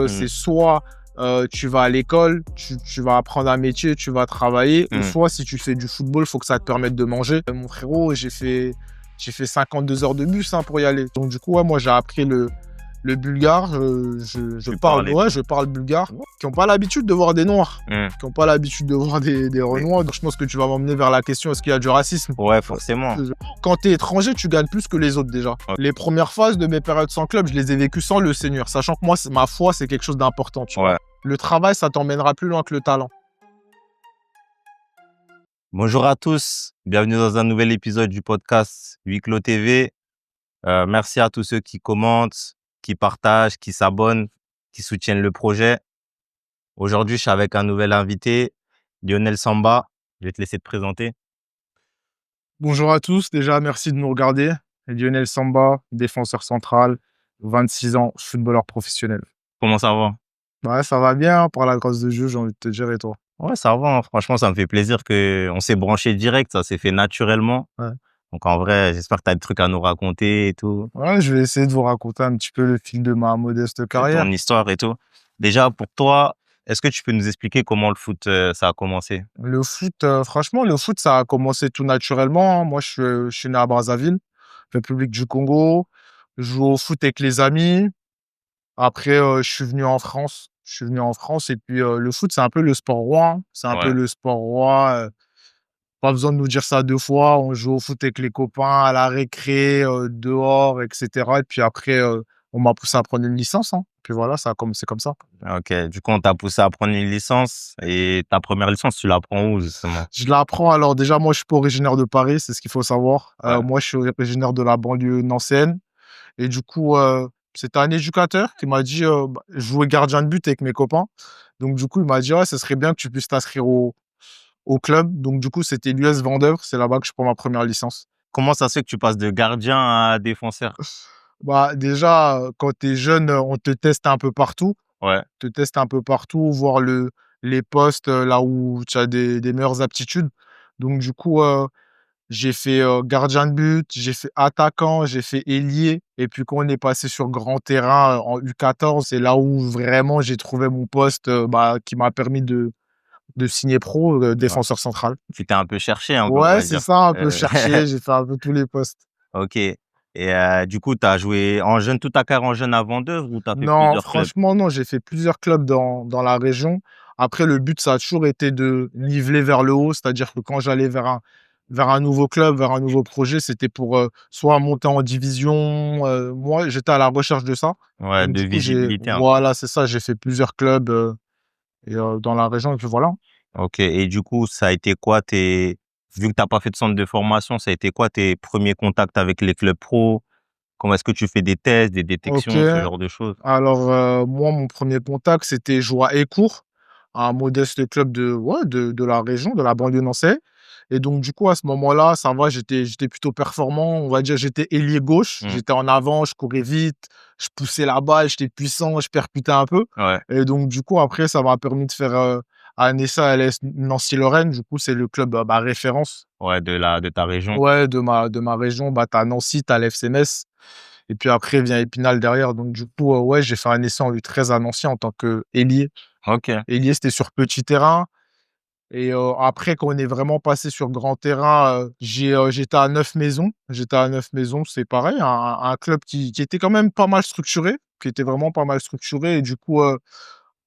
c'est soit tu vas à l'école, tu vas apprendre un métier, tu vas travailler, ou soit si tu fais du football, il faut que ça te permette de manger. Mon frérot, j'ai fait 52 heures de bus pour y aller. Donc du coup, ouais, moi j'ai appris le bulgare, je parle bulgare, qui n'ont pas l'habitude de voir des noirs, qui n'ont pas l'habitude de voir des renois. Donc je pense que tu vas m'emmener vers la question, est-ce qu'il y a du racisme? Ouais, forcément. Quand tu es étranger, tu gagnes plus que les autres déjà. Ouais. Les premières phases de mes périodes sans club, je les ai vécues sans le Seigneur, sachant que moi, ma foi, c'est quelque chose d'important. Tu vois. Le travail, ça t'emmènera plus loin que le talent. Bonjour à tous, bienvenue dans un nouvel épisode du podcast Huis Clos TV. Merci à tous ceux qui commentent, qui partagent, qui s'abonnent, qui soutiennent le projet. Aujourd'hui, je suis avec un nouvel invité, Lionel Samba. Je vais te laisser te présenter. Bonjour à tous, déjà merci de nous regarder. Lionel Samba, défenseur central, 26 ans, footballeur professionnel. Comment ça va? Ouais, ça va bien, par la grâce de Dieu, j'ai envie de te dire, et toi? Ouais, ça va, franchement, ça me fait plaisir qu'on s'est branché direct, ça s'est fait naturellement. Ouais. Donc en vrai, j'espère que tu as des trucs à nous raconter et tout. Ouais, je vais essayer de vous raconter un petit peu le fil de ma modeste carrière. Ton histoire et tout. Déjà, pour toi, est-ce que tu peux nous expliquer comment le foot, ça a commencé? Le foot, franchement, le foot, ça a commencé tout naturellement. Moi, je suis né à Brazzaville, République du Congo. Je joue au foot avec les amis. Après, je suis venu en France. Et puis, le foot, c'est un peu le sport roi. C'est un peu le sport roi. Pas besoin de nous dire ça 2 fois. On joue au foot avec les copains à la récré, dehors, et cetera. Et puis après, on m'a poussé à prendre une licence. Puis voilà, ça a commencé comme ça. OK. Du coup, on t'a poussé à prendre une licence et ta première licence, tu la prends où justement? Je l'apprends. Alors déjà, moi, je suis pas originaire de Paris, c'est ce qu'il faut savoir. Moi, je suis originaire de la banlieue nancéenne. Et du coup, c'était un éducateur qui m'a dit, je jouais gardien de but avec mes copains. Donc du coup, il m'a dit: «Ouais, ce serait bien que tu puisses t'inscrire au club». Donc du coup, c'était l'US Vendeuvre. C'est là-bas que je prends ma première licence. Comment ça se fait que tu passes de gardien à défenseur? Bah, déjà, quand tu es jeune, on te teste un peu partout. Ouais. Te teste un peu partout, voir les postes, là où tu as des meilleures aptitudes. Donc du coup, j'ai fait, gardien de but, j'ai fait attaquant, j'ai fait ailier et puis quand on est passé sur grand terrain, en U14, c'est là où vraiment j'ai trouvé mon poste, qui m'a permis de signer pro, Ouais. défenseur central. Tu t'es un peu cherché un peu, on Ouais, va c'est dire. ça, un peu cherché, j'ai fait un peu tous les postes. OK. Et du coup, tu as joué en jeune toute ta carrière en jeune à Vendeuvre ou tu as fait Non, plusieurs clubs? franchement, non, j'ai fait plusieurs clubs dans la région. Après, le but, ça a toujours été de niveler vers le haut, c'est-à-dire que quand j'allais vers un nouveau club, vers un nouveau projet, c'était pour soit monter en division. Moi, j'étais à la recherche de ça. Ouais, Donc, de du coup, visibilité un peu. voilà, c'est ça, j'ai fait plusieurs clubs dans la région, et puis voilà. OK. Et du coup, ça a été quoi vu que tu as pas fait de centre de formation, ça a été quoi tes premiers contacts avec les clubs pro? Comment est-ce que tu fais des tests, des Ok, détections, ce genre de choses? alors moi, mon premier contact, c'était jouer à Écourt, un modeste club de la région, de la banlieue nançaise. Et donc, du coup, à ce moment-là, ça va, j'étais plutôt performant. On va dire, j'étais ailier gauche. J'étais en avant, je courais vite, je poussais la balle, j'étais puissant, je percutais un peu. Ouais. Et donc, du coup, après, ça m'a permis de faire un essai à l'AS Nancy-Lorraine. Du coup, c'est le club référence. Ouais, de ta région. Ouais, de ma région. Tu as Nancy, tu as l'FC Metz. Et puis après vient Épinal derrière. Donc, du coup, ouais, j'ai fait un essai en U13 à Nancy en tant qu'ailier. OK. Ailier, c'était sur petit terrain. Et après, quand on est vraiment passé sur grand terrain, j'étais à Neuf-Maisons. C'est pareil, un club qui était quand même pas mal structuré, qui était vraiment pas mal structuré. Et du coup,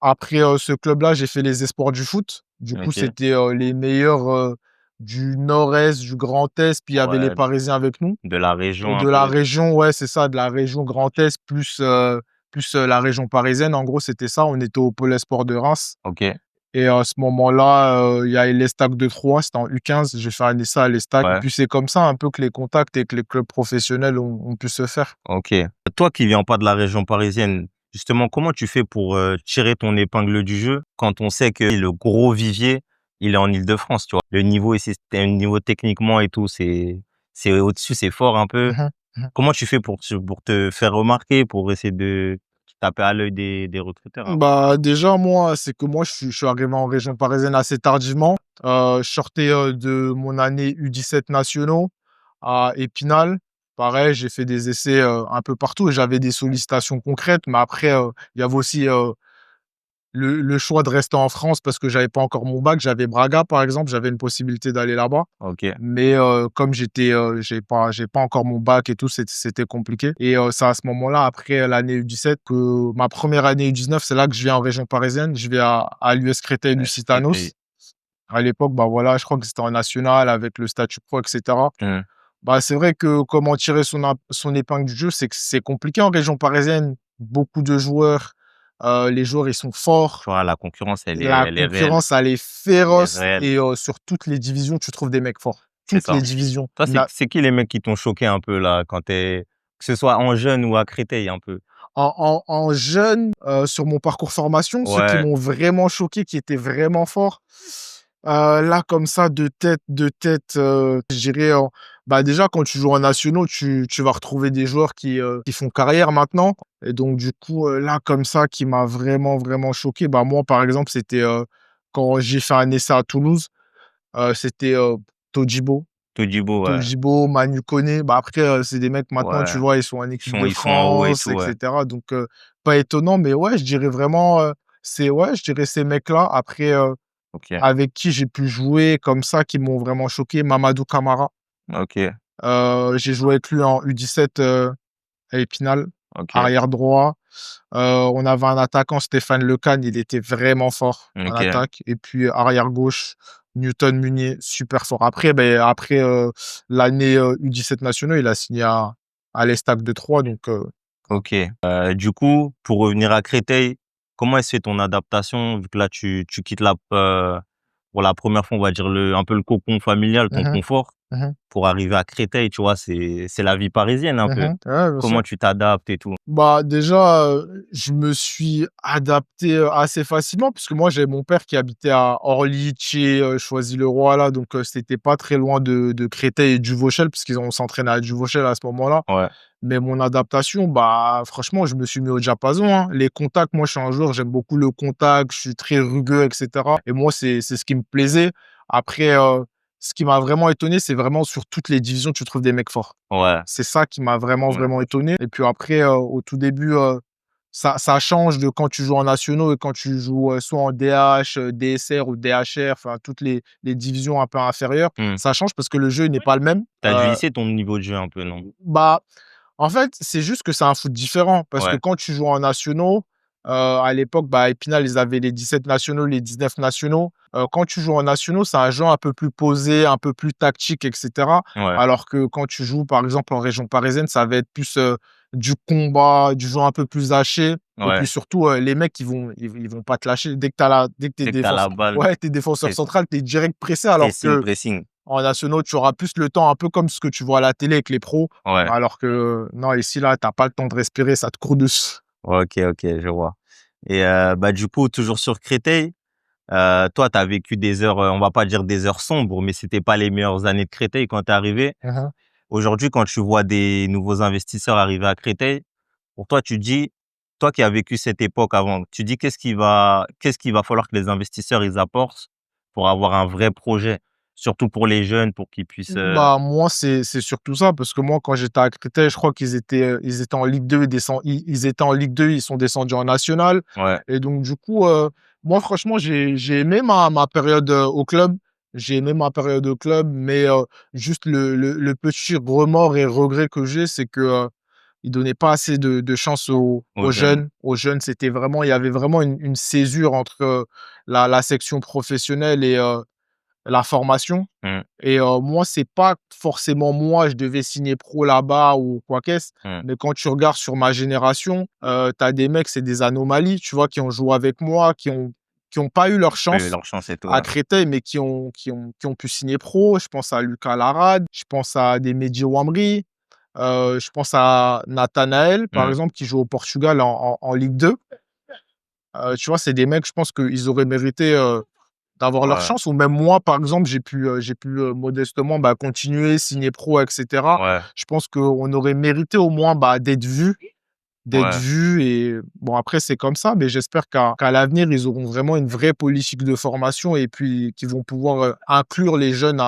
après ce club-là, j'ai fait les espoirs du foot. Du coup, OK. c'était les meilleurs du nord-est, du Grand Est, puis il y avait les Ouais, Parisiens avec nous. de la région un De la peu. région, ouais, c'est ça, de la région Grand Est plus la région parisienne. En gros, c'était ça. On était au Pôle Espoir de Reims. OK. Et à ce moment-là, il y a l'Estac de Troyes, c'était en U15. J'ai fait un essai à l'Estac. Et Ouais. puis, c'est comme ça un peu que les contacts avec les clubs professionnels ont pu se faire. OK. Toi qui viens pas de la région parisienne, justement, comment tu fais pour tirer ton épingle du jeu quand on sait que le gros vivier, il est en Île-de-France, tu vois? Le niveau ici, c'est un niveau techniquement et tout, c'est au-dessus, c'est fort un peu. Mmh mh. Comment tu fais pour te faire remarquer, pour essayer de taper à l'œil des recruteurs un peu? Déjà, moi, c'est que moi, je suis arrivé en région parisienne assez tardivement. Je sortais, de mon année U17 nationaux à Épinal. Pareil, j'ai fait des essais, un peu partout et j'avais des sollicitations concrètes. Mais après, il y avait aussi, le choix de rester en France parce que j'avais pas encore mon bac. J'avais Braga, par exemple, j'avais une possibilité d'aller là-bas. OK. Mais comme j'ai pas encore mon bac et tout, c'était compliqué. Et c'est à ce moment-là, après l'année U17, que ma première année U19, c'est là que je viens en région parisienne. Je vais à l'US Créteil-Lusitanos. Créteil. À l'époque, bah voilà, je crois que c'était en national avec le statut pro, et cetera. Mmh. Bah, c'est vrai que comment tirer son épingle du jeu, c'est que c'est compliqué en région parisienne. Beaucoup de joueurs, les joueurs, ils sont Tu forts. vois, la concurrence, La elle est réelle. concurrence, elle est Elle est féroce réelle. et sur toutes les divisions, tu trouves des mecs forts. C'est Toutes les ça. divisions. Toi, Il y a c'est qui les mecs qui t'ont choqué un peu là, quand tu que ce soit en jeune ou à Créteil un peu? en jeune, sur mon parcours formation, ceux qui Ouais, m'ont vraiment choqué, qui étaient vraiment forts, là, comme ça, de tête, je dirais, bah, déjà, quand tu joues en nationaux, tu vas retrouver des joueurs qui font carrière maintenant. Et donc du coup, là, comme ça, qui m'a vraiment, vraiment choqué, bah, moi, par exemple, c'était, quand j'ai fait un essai à Toulouse, c'était, Todibo. Todibo, ouais. Todibo, Manu Koné. Bah, après, c'est des mecs maintenant, Ouais, tu vois, ils sont en équipe de ils sont en haut et France tout, et ouais. cetera. Donc pas étonnant, mais ouais, je dirais vraiment, je dirais ces mecs-là. Après, OK, avec qui j'ai pu jouer comme ça, qui m'ont vraiment choqué, Mamadou Camara. OK, J'ai joué avec lui en U17, à Épinal, OK, arrière droit. On avait un attaquant, Stéphane Lecane, il était vraiment fort en OK, attaque. Et puis arrière gauche, Newton Munier, super fort. Après, après, l'année, U17 nationaux, il a signé à l'Estac de Troyes, donc OK. Du coup, pour revenir à Créteil, comment est-ce fait ton adaptation vu que là tu quittes pour la première fois, on va dire un peu le cocon familial, ton mmh confort, mh. Mmh. pour arriver à Créteil, tu vois? C'est la vie parisienne un peu. Mmh. Ouais, bien sûr. Comment tu t'adaptes et tout? Bah, déjà, je me suis adapté, assez facilement puisque moi, j'avais mon père qui habitait à Orly, Thiers, Choisy-le-Roi là, donc c'était pas très loin de Créteil et Duvauchel puisqu'ils ont s'entraîné à Duvauchel à ce moment-là. Ouais, Mais mon adaptation, bah, franchement, je me suis mis au diapason, hein. Les contacts, moi, je suis un joueur, j'aime beaucoup le contact, je suis très rugueux, et cetera. Et moi, c'est ce qui me plaisait. Après, ce qui m'a vraiment étonné, c'est vraiment sur toutes les divisions, tu trouves des mecs forts. ouais, C'est ça qui m'a vraiment, ouais. vraiment étonné. Et puis après, au tout début, ça change de quand tu joues en nationaux et quand tu joues, soit en DH, DSR ou DHR, enfin toutes les divisions un peu inférieures. Mmh. Ça change parce que le jeu, il n'est pas le même. Tu dû lisser ton niveau de jeu un peu, non? Bah, en fait, c'est juste que c'est un foot différent parce que Ouais, quand tu joues en nationaux, à l'époque, bah, Épinal, ils avaient les 17 nationaux, les 19 nationaux. Quand tu joues en nationaux, c'est un jeu un peu plus posé, un peu plus tactique, et cetera. ouais, Alors que quand tu joues, par exemple, en région parisienne, ça va être plus, du combat, du jeu un peu plus haché. Et puis ouais. surtout, les mecs, ils vont pas te lâcher. Dès que tu Dès que tu la balle, ouais, tu défenseur press central, tu es direct pressé alors pressing, que pressing. en nationaux, tu auras plus le temps, un peu comme ce que tu vois à la télé avec les pros, Ouais. alors que non, ici, là, tu as pas le temps de respirer, ça te court dessus. OK, OK, je vois. Et bah, du coup, toujours sur Créteil, toi, tu as vécu des heures, on va pas dire des heures sombres, mais c'était pas les meilleures années de Créteil quand tu es arrivé. Mmh mh. Aujourd'hui, quand tu vois des nouveaux investisseurs arriver à Créteil, pour toi, tu dis toi qui as vécu cette époque avant, tu dis qu'est-ce qu'il va falloir que les investisseurs, ils apportent pour avoir un vrai projet? Surtout pour les jeunes, pour qu'ils puissent, Bah, moi, c'est surtout ça, parce que moi, quand j'étais à Créteil, je crois qu'ils étaient en Ligue 2, ils étaient en Ligue 2, ils sont descendus en National. ouais, Et donc du coup, moi, franchement, j'ai aimé ma période, au club. J'ai aimé ma période au club, mais juste le petit remords et regret que j'ai, c'est que, ils donnaient pas assez de chance aux aux jeunes. jeunes. Aux jeunes, il y avait vraiment une césure entre, la section professionnelle et la formation. Mmh, Et moi, c'est pas forcément moi, je devais signer pro là-bas ou quoi qu'est-ce, mmh. mais quand tu regardes sur ma génération, tu as des mecs, c'est des anomalies, tu vois? Qui ont joué avec moi, qui ont pas eu leur Pas eu chance leur chance et tout, à ouais. Créteil, mais qui ont pu signer pro. Je pense à Lucas Larade, je pense à des Mehdi Ouamri, je pense à Nathanaël, par Mmh, exemple, qui joue au Portugal en Ligue 2. Tu vois? C'est des mecs, je pense qu'ils auraient mérité, d'avoir leur ouais, chance. Ou même moi, par exemple, j'ai pu, modestement, bah, continuer, signer pro, et cetera. ouais, Je pense qu'on aurait mérité au moins, bah, d'être ouais. vu. Et bon, après, c'est comme ça, mais j'espère qu'à l'avenir, ils auront vraiment une vraie politique de formation et puis qu'ils vont pouvoir, inclure les jeunes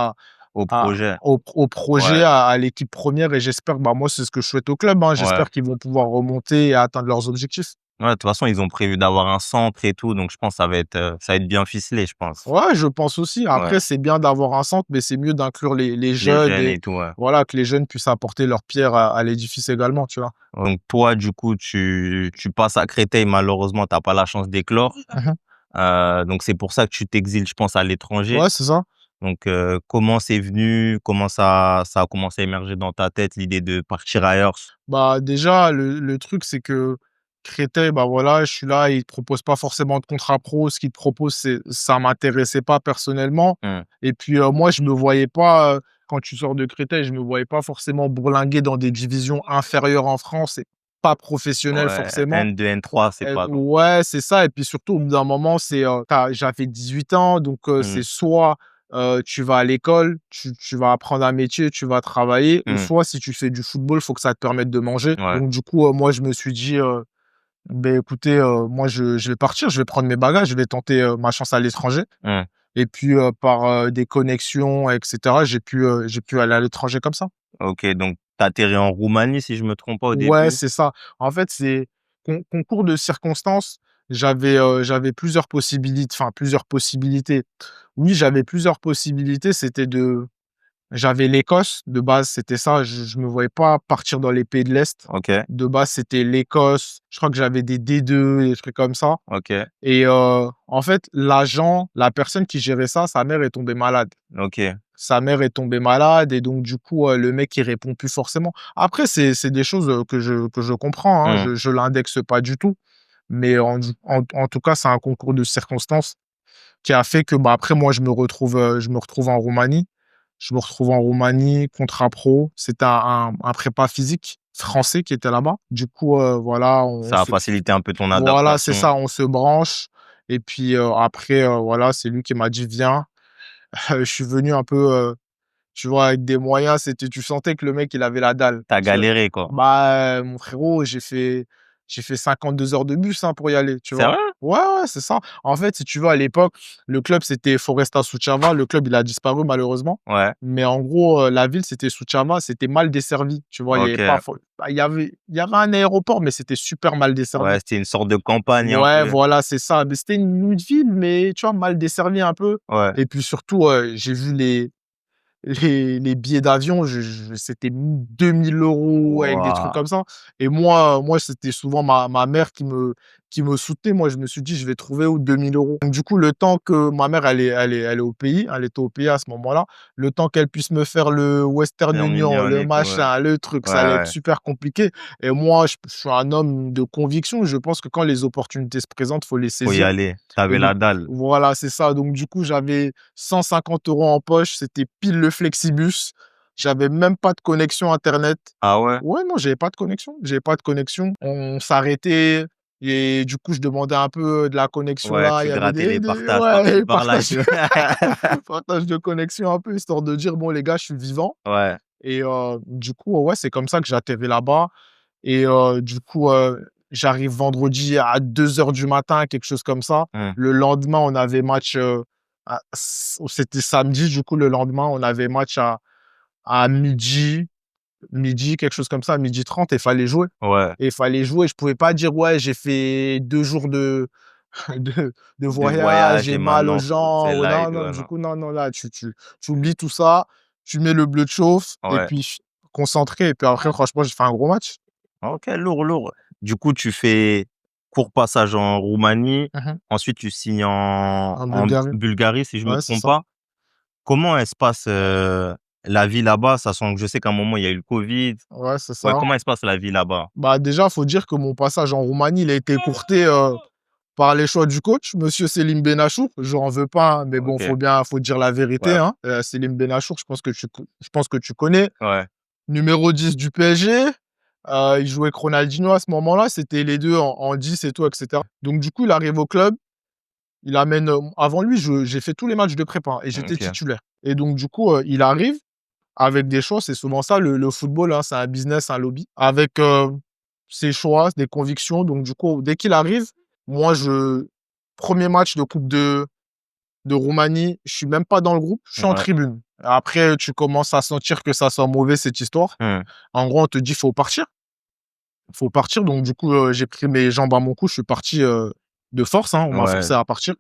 Au projet. au projet, Ouais, à l'équipe première. Et j'espère, bah, moi, c'est ce que je souhaite au club, hein. ouais. J'espère qu'ils vont pouvoir remonter et atteindre leurs objectifs. Ouais, de toute façon, ils ont prévu d'avoir un centre et tout, donc je pense que ça va être bien ficelé, je pense. Ouais, je pense aussi. Ouais, Après, c'est bien d'avoir un centre, mais c'est mieux d'inclure les les jeunes jeunes et et tout, ouais. voilà, que les jeunes puissent apporter leur pierre à l'édifice également, tu vois? Donc toi, du coup, tu passes à Créteil, malheureusement, tu as pas la chance d'éclore. Mmh. Donc c'est pour ça que tu t'exiles, je pense, à l'étranger. Ouais, c'est ça. Donc comment c'est venu? Comment ça a commencé à émerger dans ta tête, l'idée de partir ailleurs? Bah, déjà, le truc, c'est que Créteil, bah, voilà, je suis là, ils te proposent pas forcément de contrat pro. Ce qu'ils te proposent, ça m'intéressait pas personnellement Mmh. et puis, moi, je me voyais pas, quand tu sors de Créteil, je me voyais pas forcément bourlinguer dans des divisions inférieures en France et pas professionnelles Ouais, forcément. N2, N3, c'est pas ton Ouais, c'est ça et puis surtout, au bout d'un moment, j'avais 18 ans donc c'est mmh, soit, tu vas à l'école, tu vas apprendre un métier, tu vas travailler ou mmh, soit si tu fais du football, il faut que ça te permette de manger. ouais, Donc du coup, moi, je me suis dit, «Beh, écoutez, moi, je vais partir, je vais prendre mes bagages, je vais tenter, ma chance à l'étranger» mmh. et puis, par, des connexions et cetera, j'ai pu aller à l'étranger comme ça. OK, donc tu atterris en Roumanie, si je me trompe pas, au Ouais, début? c'est ça. En fait, c'est concours de circonstances, j'avais plusieurs possibilités. Oui, j'avais plusieurs possibilités, j'avais l'Écosse, de base, c'était ça, je me voyais pas partir dans les pays de l'Est. OK, De base, c'était l'Écosse, je crois que j'avais des D2, des trucs comme ça OK, et en fait, la personne qui gérait ça, sa mère est tombée malade. OK. Sa mère est tombée malade et donc du coup, le mec, il répond plus forcément. Après, c'est des choses, que je comprends, hein, Mmh, je l'indexe pas du tout, mais en tout cas, c'est un concours de circonstances qui a fait que, bah, après moi, je me retrouve en Roumanie. Je me retrouve en Roumanie, contrat pro. C'était un prépa physique français qui était là-bas. Du coup, voilà, ça a facilité un peu ton voilà, c'est adaptation. ça, on se branche et puis, après, voilà, c'est lui qui m'a dit: «Viens». Je suis venu un peu, tu vois, avec des moyens, tu sentais que le mec, il avait la dalle, Tu as tu vois? galéré, quoi. Bah, mon frérot, j'ai fait 52 heures de bus, hein, pour y aller, tu vois? Sérieux? Ouais, ouais, c'est ça. En fait, si tu veux, à l'époque, le club, c'était Foresta Suceava. Le club, il a disparu malheureusement. Ouais, Mais en gros, la ville, c'était Suceava, c'était mal desservi, tu vois? Il y avait pas OK. for bah, il y avait un aéroport, mais c'était super mal Ouais, desservi. c'était une sorte de campagne un Ouais, peu. voilà, c'est ça. Mais c'était une ville, mais tu vois, mal desservie un peu Ouais, et puis surtout, j'ai vu les billets d'avion, c'était 2 000 € avec des trucs waouh! comme ça et moi, c'était souvent ma mère qui me soutenait. Moi, je me suis dit: «Je vais trouver où 2 000 €?» Donc du coup, le temps que ma mère, elle est au pays, elle était au pays à ce moment-là, le temps qu'elle puisse me faire le Western Faire Union, mignon le et tout, ouais. machin, le truc, Ouais, ça allait être ouais, super compliqué et moi, je suis un homme de conviction. Je pense que quand les opportunités se présentent, faut les faut y saisir aller. Tu et avais donc la dalle. voilà, c'est ça. Donc du coup, j'avais 150 € en poche, c'était pile le flexibus. J'avais même pas de connexion internet. Ah ouais? Ouais, non, j'avais pas de connexion. J'avais pas de connexion. On s'arrêtait et du coup, je demandais un peu de la connexion Ouais, là. Il tu y avait grattais les des partages par-ci ouais, par-là et partage tout. partage de connexion un peu, histoire de dire: «Bon les gars, je suis vivant» Ouais, et du coup, ouais, c'est comme ça que j'ai atterri là-bas et du coup, j'arrive vendredi à 2 heures du matin, quelque chose comme ça. mmh, Le lendemain, on avait match, c'était samedi, du coup, le lendemain, on avait match à midi, quelque chose comme ça, 12h30 et il fallait jouer ouais, et il fallait jouer. Je pouvais pas dire: «Ouais, j'ai fait 2 jours de de de voyage, voyage j'ai et mal aux maintenant c'est jambes». Non, light, non, ouais, du non. coup, non, non, là, tu oublies tout ça, tu mets le bleu de chauffe et Ouais. puis concentré et puis après, franchement, j'ai fait un gros match. OK, lourd, lourd. Du coup, tu fais court passage en Roumanie, Mmh. ensuite tu signes En en Bulgarie. Bulgarie, si je me Ouais, c'est trompe ça. pas. Comment elle se passe, la vie là-bas? Sachant que je sais qu'à un moment, il y a eu le covid. Ouais, c'est Ouais, ça. comment elle se passe la vie là-bas? Bah, déjà, faut dire que mon passage en Roumanie, il a été écourté, par les choix du coach, monsieur Selim Benachour. Je n'en veux pas, hein, mais bon, OK, faut dire la vérité, ouais, hein. Selim Benachour, je pense que tu connais. ouais, Numéro 10 du PSG, il jouait avec Ronaldinho à ce moment-là, c'était les 2 en 10 et tout et cetera. Donc du coup, il arrive au club, il amène, avant lui, j'ai fait tous les matchs de prépa hein, et j'étais OK, titulaire et donc du coup, il arrive avec des choix, c'est souvent ça le football, hein, c'est un business, un lobby. Avec, ses choix, des convictions, donc du coup, dès qu'il arrive, moi je 1er match de coupe de Roumanie, je suis même pas dans le groupe, je suis en ouais, tribune. Après, tu commences à sentir que ça sent mauvais cette histoire. mmh, En gros, on te dit: «Faut partir». faut partir. Donc du coup, j'ai pris mes jambes à mon cou, je suis parti, de force, hein, on m'a Ouais. forcé à partir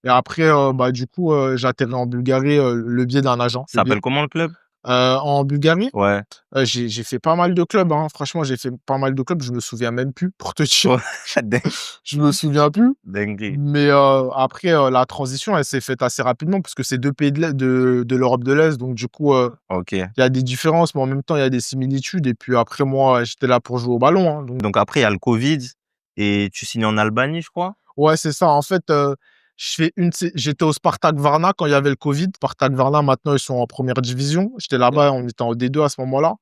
et après, bah, du coup, j'atterris en Bulgarie, le biais d'un agent, Ça s'appelle comment le club? en Bulgarie, Ouais. j'ai fait pas mal de clubs, hein. Franchement, j'ai fait pas mal de clubs, je me souviens même plus pour te dire. Ouais. Dingue Je me souviens plus, dinguerie. mais après, la transition, elle s'est faite assez rapidement parce que c'est 2 pays de l'Europe de l'Est, donc du coup, OK. il y a des différences, mais en même temps, il y a des similitudes et puis après moi, j'étais là pour jouer au ballon, hein, donc Donc après, il y a le Covid et tu signes en Albanie, je crois? ouais, c'est ça. En fait, je fais une sais j'étais au Spartak Varna quand il y avait le Covid. Spartak Varna, maintenant, ils sont en première division. J'étais là-bas, on était en D2 à ce moment-là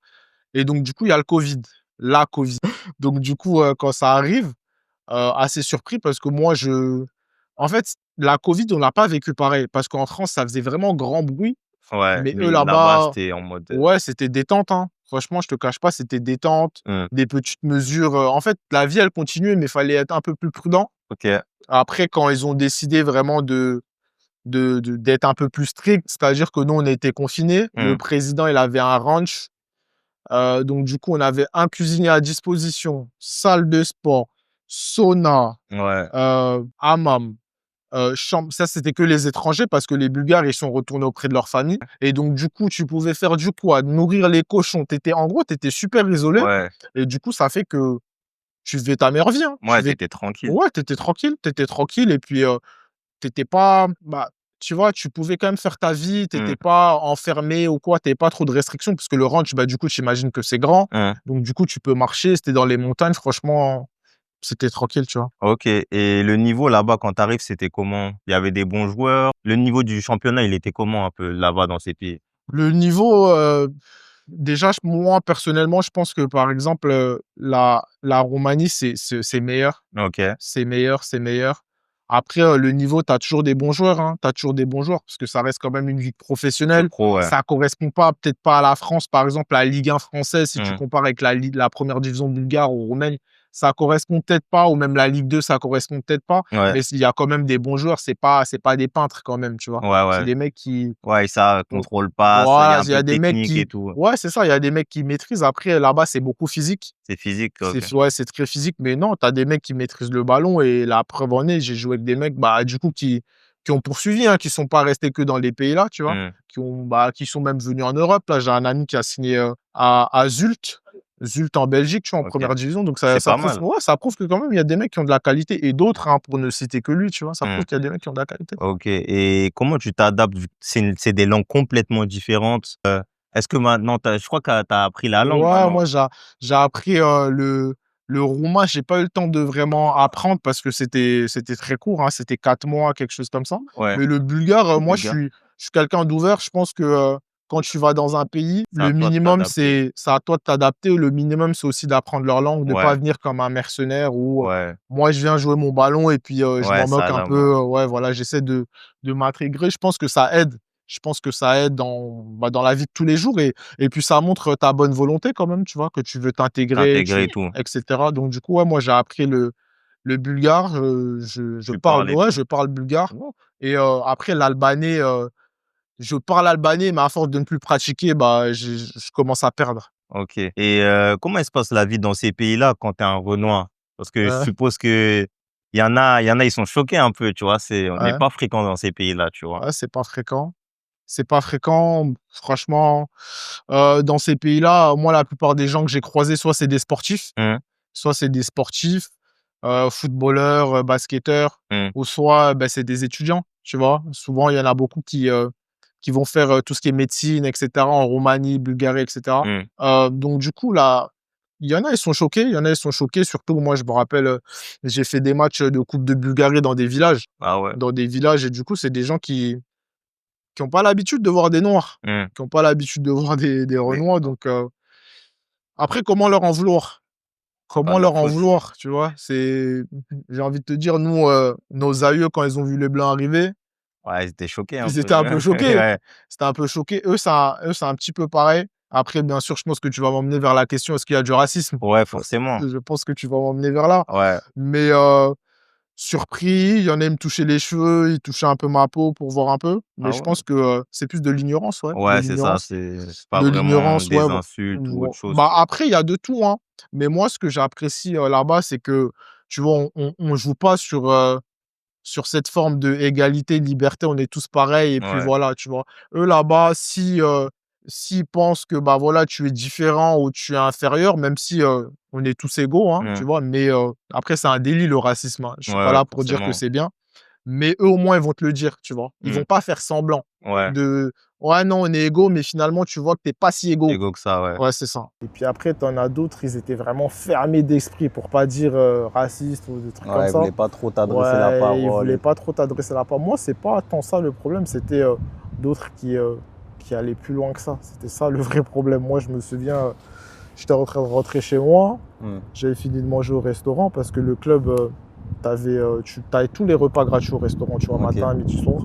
et donc du coup, il y a le Covid, la Covid. Donc du coup, quand ça arrive, assez surpris parce que moi, en fait, la Covid, on l'a pas vécu pareil parce qu'en France, ça faisait vraiment grand bruit, Ouais, mais eux, mais là-bas, là-bas, c'était en mode, ouais, c'était détente, hein. Franchement, je te cache pas, c'était détente, mmh, des petites mesures, en fait, la vie, elle continuait, mais il fallait être un peu plus prudent. OK. Après, quand ils ont décidé vraiment d'être un peu plus strict, c'est-à-dire que nous, on a été confinés. Le Mmh. président, il avait un ranch, donc du coup, on avait un cuisinier à disposition, salle de sport, sauna, Ouais, hammam, chambre. Ça, c'était que les étrangers parce que les Bulgares, ils sont retournés auprès de leur famille et donc du coup, tu pouvais faire du poids, nourrir les cochons. En gros, tu étais super isolé ouais, et du coup, ça fait que tu vivais ta meilleure vie, hein. ouais, tu étais tranquille. Ouais, tu étais tranquille et puis, tu pas bah, tu vois, tu pouvais quand même faire ta vie, tu Mmh, pas enfermé ou quoi, tu pas trop de restrictions parce que le ranch, bah, du coup, j'imagine que c'est grand. mmh. Donc du coup, tu peux marcher, c'était dans les montagnes, franchement, c'était tranquille, tu vois? OK et le niveau là-bas, quand tu arrives, c'était comment? Il y avait des bons joueurs? Le niveau du championnat, il était comment un peu là-bas dans ces pays? Le niveau, déjà, moi, personnellement, je pense que, par exemple, la Roumanie, c'est meilleur. OK, C'est meilleur, c'est meilleur. Après, le niveau, tu as toujours des bons joueurs, hein. Tu as toujours des bons joueurs parce que ça reste quand même une ligue c'est professionnelle. pro, ouais. Ça correspond pas, peut-être pas à la France, par exemple, la Ligue 1 française, si tu Mmh. compares avec la première division bulgare ou roumaine, ça correspond peut-être pas ou même la Ligue 2, ça correspond peut-être pas, Ouais, mais il y a quand même des bons joueurs. C'est pas des peintres quand même, tu vois? ouais, C'est ouais. des mecs qui Ouais et ça donc contrôle passe, il y voilà, a un il y peu a de des mecs technique et qui tout. ouais, c'est ça, il y a des mecs qui maîtrisent. Après, là-bas, c'est beaucoup physique. C'est physique, OK. Ouais, c'est très physique, mais non, tu as des mecs qui maîtrisent le ballon et la preuve en est, j'ai joué avec des mecs, bah, du coup, qui ont poursuivi, hein, qui sont pas restés que dans les pays là, tu vois? Mmh. Qui sont même venus en Europe. Là, j'ai un ami qui a signé, à Zulte en Belgique, tu vois, en OK. première division. Donc C'est ça pas prouve mal. ouais, ça prouve que quand même, il y a des mecs qui ont de la qualité et d'autres, hein, pour ne citer que lui, tu vois? Ça prouve Mmh. qu'il y a des mecs qui ont de la qualité. OK et comment tu t'adaptes vu que c'est des langues complètement différentes? Est-ce que maintenant je crois que tu as appris la langue Ouais, maintenant? moi, j'ai appris, le roumain, j'ai pas eu le temps de vraiment apprendre parce que c'était très court, hein, c'était 4 mois, quelque chose comme ça. Ouais, Mais le bulgare, moi, bulgare. je suis quelqu'un d'ouvert. Je pense que, quand tu vas dans un pays, C'est à le toi de minimum, t'adapter. c'est à toi de t'adapter. Le minimum, c'est aussi d'apprendre leur langue, de pas Ouais, venir comme un mercenaire où, ouais, moi, je viens jouer mon ballon et puis, je ouais, m'en moque ça un là, peu, moi. ouais, voilà, j'essaie de m'intégrer. Je pense que ça aide. Je pense que ça aide dans la vie de tous les jours et puis ça montre ta bonne volonté quand même, tu vois? Que tu veux t'intégrer, T'intégrer et tout. et cetera. Donc du coup, ouais, moi j'ai appris le bulgare, Tu parles et tout. je parle bulgare Oh. et après l'albanais, je parle albanais, mais à force de ne plus pratiquer, bah, je commence à perdre. OK et comment elle se passe la vie dans ces pays-là quand tu es un Renois? Parce que je Ouais, suppose que il y en a, ils sont choqués un peu, tu vois? On n'est ouais, pas fréquent dans ces pays-là, tu vois? ouais, c'est pas fréquent. C'est pas fréquent, franchement, dans ces pays-là, moi la plupart des gens que j'ai croisés, Mmh, soit c'est des sportifs, footballeurs, basketteurs mmh, ou soit, bah, c'est des étudiants, tu vois? Souvent, il y en a beaucoup qui vont faire, tout ce qui est médecine et cetera en Roumanie, Bulgarie et cetera. mmh. Donc du coup, là, il y en a, ils sont choqués, il y en a, ils sont choqués. Surtout, moi, je me rappelle, j'ai fait des matchs, de coupe de Bulgarie Ah ouais. dans des villages et du coup, c'est des gens qui ont pas l'habitude de voir des noirs, Mmh. qui ont pas l'habitude de voir des Mais renois donc après comment leur en vouloir? c'est pas Comment de leur leur en faute. vouloir, tu vois? J'ai envie de te dire, nous, nos aïeux, quand ils ont vu les blancs arriver, Ouais, ils étaient choqués un ils peu. étaient un peu choqués. Ouais, C'était un peu choqués. Eux, c'est un petit peu pareil. Après, bien sûr, je pense que tu vas m'emmener vers la question: «Est-ce qu'il y a du racisme?» ouais, forcément. Je pense que tu vas m'emmener vers là. Ouais, Mais, surpris, il y en a, ils me touchaient les cheveux, ils touchaient un peu ma peau pour voir un peu, mais Ah je ouais? pense que, c'est plus de l'ignorance, ouais, de Ouais, c'est ça, l'ignorance. c'est pas De vraiment l'ignorance, ouais, des insultes ou voi autre chose, bah, quoi. après, il y a de tout, hein, mais moi, ce que j'apprécie, là-bas, c'est que, tu vois, on joue pas sur cette forme d'égalité, de liberté, on est tous pareils et puis Ouais. voilà, tu vois? Eux, là-bas, si, s'ils pensent que, bah, voilà, tu es différent ou tu es inférieur, même si, on est tous égaux, hein, tu Mmh. vois? Mais, après, c'est un délit, le racisme, hein. Je Ouais, suis pas ouais, là pour dire que forcément. c'est bien, mais eux, au moins, ils vont te le dire, tu vois? Ils Mmh. vont pas faire semblant Ouais, de: «Ouais, non, on est égaux», mais finalement, tu vois que tu es pas si égaux. égaux que ça, ouais. Ouais, c'est ça. Et puis après, tu en as d'autres, ils étaient vraiment fermés d'esprit pour pas dire, racistes ou des trucs comme Ouais, ils ça. voulaient pas trop t'adresser la Ouais, ils parole voulaient et tout. pas trop t'adresser la parole. Moi, c'est pas tant ça le problème, c'était, d'autres qui allaient plus loin que ça. C'était ça le vrai problème. Moi, je me souviens, j'étais en train de rentrer chez moi, Mmh. j'avais fini de manger au restaurant parce que le club, tu avais tous les repas gratuits au restaurant, tu vois? OK. Matin, midi, soir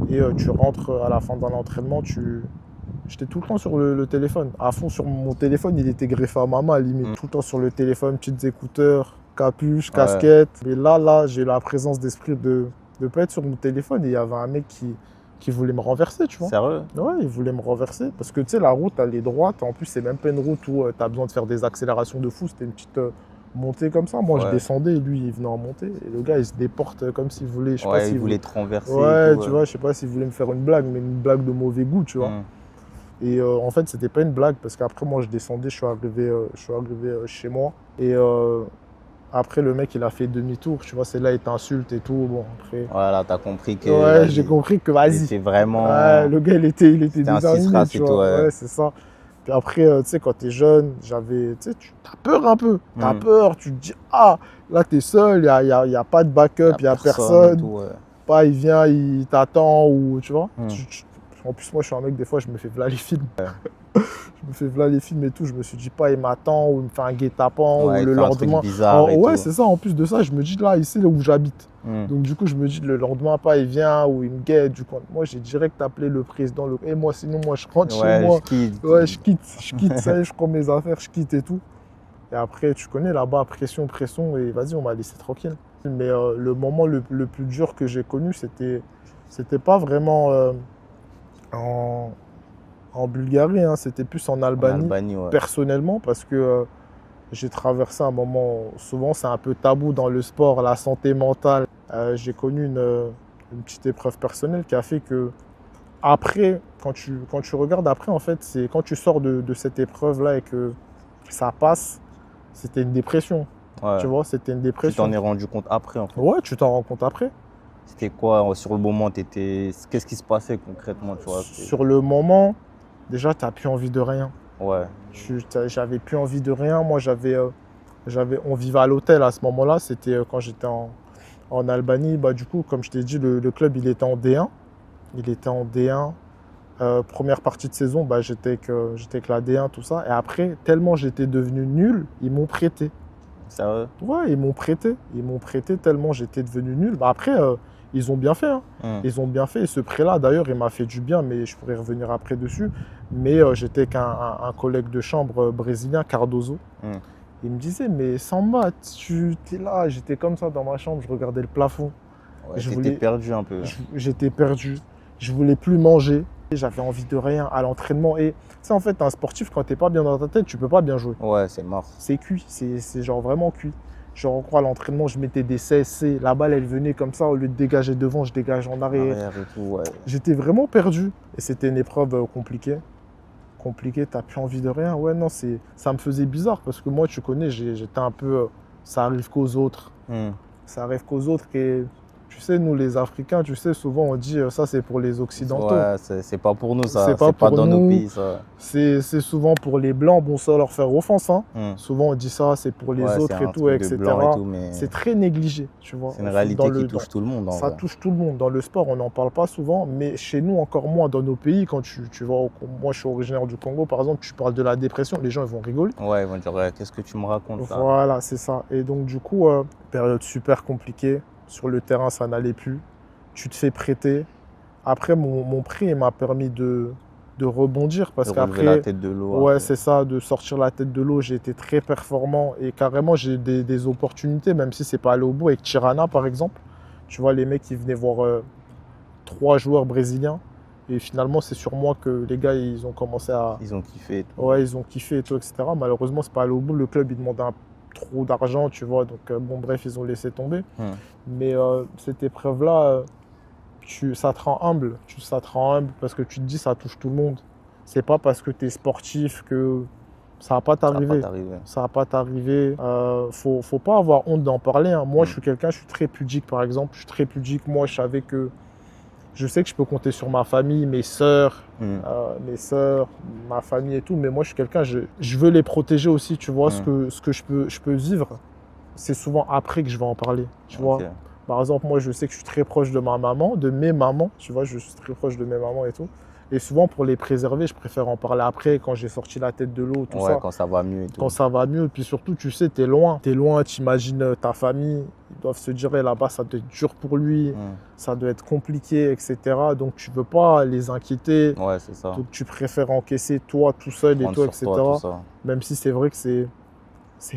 et tu rentres, à la fin d'un entraînement, j'étais tout le temps sur le téléphone, à fond sur mon téléphone, il était greffé à ma main limite. Mmh. Tout le temps sur le téléphone, petites écouteurs, capuche, Ouais. casquette. Mais là, j'ai eu la présence d'esprit de ne pas être sur mon téléphone et il y avait un mec qui voulait me renverser, tu vois? Sérieux? Ouais, il voulait me renverser parce que tu sais, la route, elle est droite. En plus, c'est même pas une route où tu as besoin de faire des accélérations de fou. C'était une petite montée comme ça. Moi, je Ouais. descendais et lui, il venait en montée. Et le gars, il se déporte comme s'il voulait, je sais pas Ouais, ils s'il voulaient voulait... te renverser et Ouais, tout. tu vois, je sais pas s'il voulait me faire une blague, mais une blague de mauvais goût, tu vois. Mmh. Et en fait, c'était pas une blague parce qu'après, moi, je descendais, je suis arrivé chez moi. Et après, le mec, il a fait demi-tour, tu vois, c'est là, il t'insulte et tout. Bon, après, Voilà, t'as compris que, ouais, j'ai vas-y, compris que il vas-y. était Ouais, vraiment... le gars, il était C'était un 6 déterminé, race tu et tout, vois. ouais. Ouais, c'est ça. Puis après, tu sais, quand t'es jeune, tu sais, t'as peur un peu. T'as Mmh. peur, tu te dis, ah, là, t'es seul, il y a pas de Y backup, a il y a personne et personne. tout, ouais. Pas, il vient, il t'attend, ou tu vois. Mmh. En plus, moi, je suis un mec, des fois, je me fais v'là les films. Je me fais v'là les films et tout. Je me suis dit pas, il m'attend, ou il me fait un guet-apens, ou Ouais, il le fait un truc lendemain. bizarre et Ouais, tout. c'est ça. En plus de ça, je me dis là, il sait où j'habite. Mmh. Donc, du coup, je me dis le lendemain, pas, il vient, ou il me guette. Du coup, moi, j'ai direct appelé le président. Et moi, sinon, moi, je rentre chez Ouais, moi. je quitte. Ouais, je quitte, ça y est, je prends mes affaires, je quitte et tout. Et après, tu connais là-bas, pression, pression, et vas-y, on m'a laissé tranquille. Mais le moment le plus dur que j'ai connu, c'était pas vraiment en, en Bulgarie, hein, c'était plus en En Albanie, Albanie, ouais. personnellement, parce que j'ai traversé un moment, souvent c'est un peu tabou dans le sport, la santé mentale. J'ai connu une petite épreuve personnelle qui a fait que, après, quand tu regardes après, en fait, c'est quand tu sors de cette épreuve-là et que ça passe, c'était une dépression. Ouais. Tu vois, c'était une Tu t'en dépression. es rendu compte après, en fait. Ouais, tu t'en rends compte après. C'était quoi, sur le moment, qu'est-ce qui se passait concrètement, tu vois? Sur le moment, déjà, tu n'as plus envie de rien. Ouais. J'avais plus envie de rien. Moi, on vivait à l'hôtel à ce moment-là. C'était quand j'étais en Albanie. Bah, du coup, comme je t'ai dit, le club, il était en D1. Il était en D1. Première partie de saison, bah, j'étais avec la D1, tout ça. Et après, tellement j'étais devenu nul, ils m'ont prêté. Sérieux? Ouais, ils m'ont prêté. Ils m'ont prêté tellement j'étais devenu nul. Bah, après, ils ont bien fait, hein. Mmh. Ils ont bien fait. Et ce prêt-là, d'ailleurs, il m'a fait du bien, mais je pourrais revenir après dessus. Mais j'étais avec un collègue de chambre brésilien, Cardozo. Mmh. Il me disait, mais Samba, tu es là. J'étais comme ça dans ma chambre, je regardais le plafond. Ouais, Je t'étais voulais- perdu un peu. J'étais perdu. Je voulais plus manger. J'avais envie de rien à l'entraînement. Et tu sais, en fait, un sportif, quand t'es pas bien dans ta tête, tu peux pas bien jouer. Ouais, c'est mort. C'est cuit. C'est genre vraiment cuit. Genre, en gros, à l'entraînement, je mettais des CSC. La balle, elle venait comme ça. Au lieu de dégager devant, je dégage en arrière. Arrière et tout, ouais. J'étais vraiment perdu. Et c'était une épreuve compliquée. Compliquée, t'as plus envie de rien. Ouais, non, ça me faisait bizarre parce que moi, tu connais, j'étais un peu. Ça arrive qu'aux autres. Mmh. Ça arrive qu'aux autres. Et tu sais, nous, les Africains, tu sais, souvent, on dit ça, c'est pour les Occidentaux. Ouais, c'est pas pour nous, ça. C'est pas C'est pas pour dans nos nous. pays, ça. C'est souvent pour les Blancs. Bon, sans leur faire offense, hein. Mmh. Souvent, on dit ça, c'est pour les Ouais, autres c'est et un tout, truc de etc. blanc et tout, mais C'est très négligé, tu vois. c'est une réalité qui touche tout le monde, en Ça vrai. touche tout le monde. Dans le sport, on n'en parle pas souvent, mais chez nous, encore moins dans nos pays. Quand tu vois, moi, je suis originaire du Congo, par exemple, tu parles de la dépression, les gens, ils vont rigoler. Ouais, ils vont dire, ouais, qu'est-ce que tu me racontes, ça? Voilà, c'est ça. Et donc, du coup, période super compliquée. Sur le terrain, ça n'allait plus. Tu te fais prêter. Après, mon prêt, il m'a permis de rebondir De parce relever la qu'après, tête de l'eau ouais, après. c'est ça, de sortir la tête de l'eau. J'ai été très performant et carrément, j'ai des opportunités, même si c'est pas allé au bout avec Tirana, par exemple. Tu vois, les mecs qui venaient voir 3 joueurs brésiliens. Et finalement, c'est sur moi que les gars, ils ont commencé à. Ils ont kiffé et tout. Ouais, ils ont kiffé et tout, etc. Malheureusement, c'est pas allé au bout. Le club, il demandait trop d'argent, tu vois. Donc, bon, bref, ils ont laissé tomber. Hmm. Mais cette épreuve-là, ça te rend humble. Ça te rend humble parce que tu te dis, ça touche tout le monde. C'est pas parce que tu es sportif que ça va pas Ça va pas t'arriver. t'arriver. Ça va pas t'arriver. Faut pas avoir honte d'en parler, hein. Moi, Mm. je suis très pudique, par exemple. Je suis très pudique. Moi, je sais que je peux compter sur ma famille, mes sœurs, ma famille et tout. Mais moi, je suis quelqu'un, je veux les protéger aussi, tu vois. Ce que je peux vivre, c'est souvent après que je vais en parler, tu vois. Ok. Par exemple, moi, je sais que je suis très proche de ma maman, de mes mamans, tu vois, je suis très proche de mes mamans et tout. Et souvent, pour les préserver, je préfère en parler après, quand j'ai sorti la tête de l'eau, tout Ouais, ça. quand ça va mieux et tout. Quand ça va mieux. Puis surtout, tu sais, t'es loin. T'es loin, t'imagines ta famille. Ils doivent se dire, eh, là-bas, ça doit être dur pour lui, Mm. ça doit être compliqué, etc. Donc, tu veux pas les inquiéter. Ouais, c'est ça. Donc, tu préfères encaisser toi tout seul et Prendre tout, sur etc. toi, tout ça. Même si c'est vrai que c'est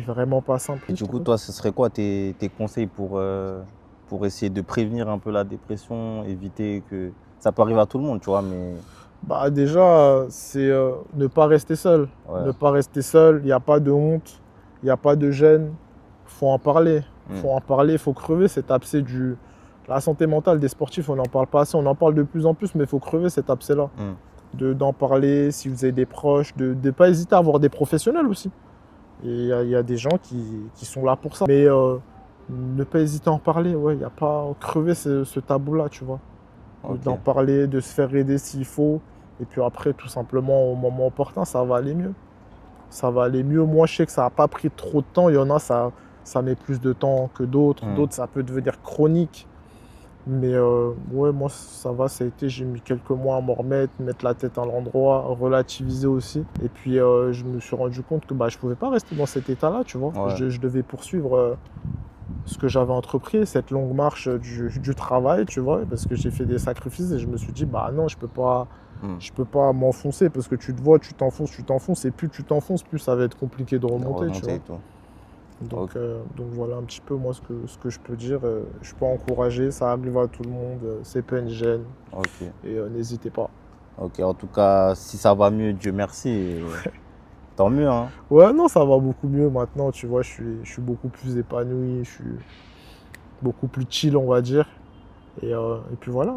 vraiment pas simple. Et du coup, toi, ce serait quoi tes conseils pour essayer de prévenir un peu la dépression, éviter que... Ça peut arriver à tout le monde, tu vois, mais... Bah déjà, c'est ne pas rester seul. Ouais. Ne pas rester seul, il n'y a pas de honte, il n'y a pas de gêne. Faut en parler. Faut en parler, il faut crever cet abcès la santé mentale des sportifs, on n'en parle pas assez, on en parle de plus en plus, mais il faut crever cet abcès-là. D'en parler, si vous avez des proches, de ne pas hésiter à avoir des professionnels aussi. Et il y a des gens qui sont là pour ça. Mais ne pas hésiter à en parler, ouais, il n'y a pas crever ce tabou-là, tu vois. Ok. D'en parler, de se faire aider s'il faut. Et puis après, tout simplement, au moment opportun, ça va aller mieux. Ça va aller mieux. Moi, je sais que ça n'a pas pris trop de temps. Il y en a, ça met plus de temps que d'autres. D'autres, ça peut devenir chronique. Mais ouais, moi, ça va, ça a été. J'ai mis quelques mois à m'en remettre, mettre la tête à l'endroit, relativiser aussi. Et puis, je me suis rendu compte que je ne pouvais pas rester dans cet état-là, tu vois. Ouais. Je devais poursuivre ce que j'avais entrepris, cette longue marche du travail, tu vois, parce que j'ai fait des sacrifices et je me suis dit, bah non, je peux pas m'enfoncer parce que tu te vois, tu t'enfonces et plus tu t'enfonces, plus ça va être compliqué de remonter, tu vois. Et tout. Donc voilà un petit peu moi ce que je peux dire. Je peux encourager, ça arrive à tout le monde, c'est pas une gêne Ok. et n'hésitez pas. Ok, en tout cas, si ça va mieux, Dieu merci. Et tant mieux, hein. Ouais, non, ça va beaucoup mieux maintenant, tu vois, je suis beaucoup plus épanoui, je suis beaucoup plus chill, on va dire. Et puis voilà.